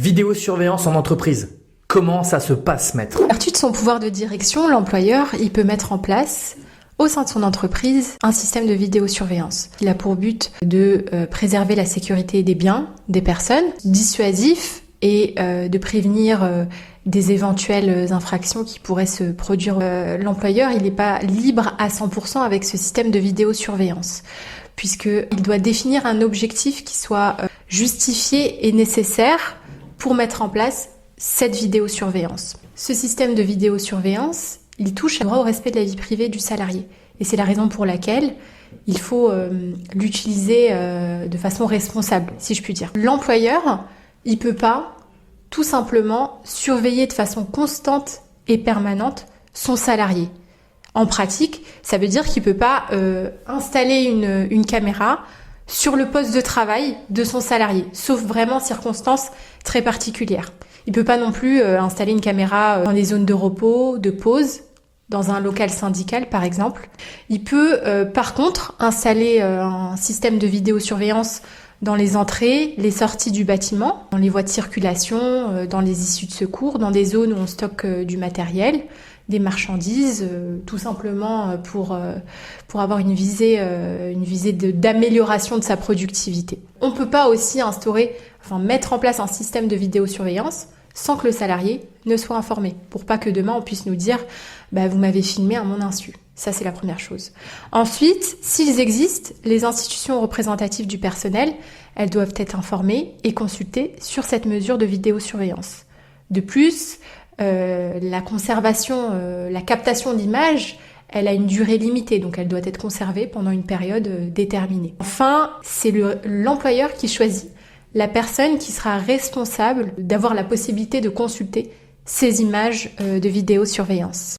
Vidéosurveillance en entreprise. Comment ça se passe, maître? En vertu de son pouvoir de direction, l'employeur, il peut mettre en place au sein de son entreprise un système de vidéosurveillance. Il a pour but de préserver la sécurité des biens, des personnes, dissuasif et de prévenir des éventuelles infractions qui pourraient se produire. L'employeur, il n'est pas libre à 100% avec ce système de vidéosurveillance, puisqu'il doit définir un objectif qui soit justifié et nécessaire pour mettre en place cette vidéosurveillance. Ce système de vidéosurveillance, il touche le droit au respect de la vie privée du salarié. Et c'est la raison pour laquelle il faut l'utiliser de façon responsable, si je puis dire. L'employeur, il peut pas tout simplement surveiller de façon constante et permanente son salarié. En pratique, ça veut dire qu'il peut pas installer une caméra sur le poste de travail de son salarié, sauf vraiment circonstances très particulières. Il peut pas non plus installer une caméra dans des zones de repos, de pause, dans un local syndical par exemple. Il peut par contre installer un système de vidéosurveillance dans les entrées, les sorties du bâtiment, dans les voies de circulation, dans les issues de secours, dans des zones où on stocke du matériel, des marchandises, tout simplement pour avoir une visée d'amélioration de sa productivité. On peut pas aussi mettre en place un système de vidéosurveillance sans que le salarié ne soit informé, pour pas que demain on puisse nous dire vous m'avez filmé à mon insu. Ça, c'est la première chose. Ensuite, s'ils existent, les institutions représentatives du personnel, elles doivent être informées et consultées sur cette mesure de vidéosurveillance. De plus, la captation d'image, elle a une durée limitée, donc elle doit être conservée pendant une période déterminée. Enfin, c'est l'employeur qui choisit la personne qui sera responsable d'avoir la possibilité de consulter ces images de vidéosurveillance.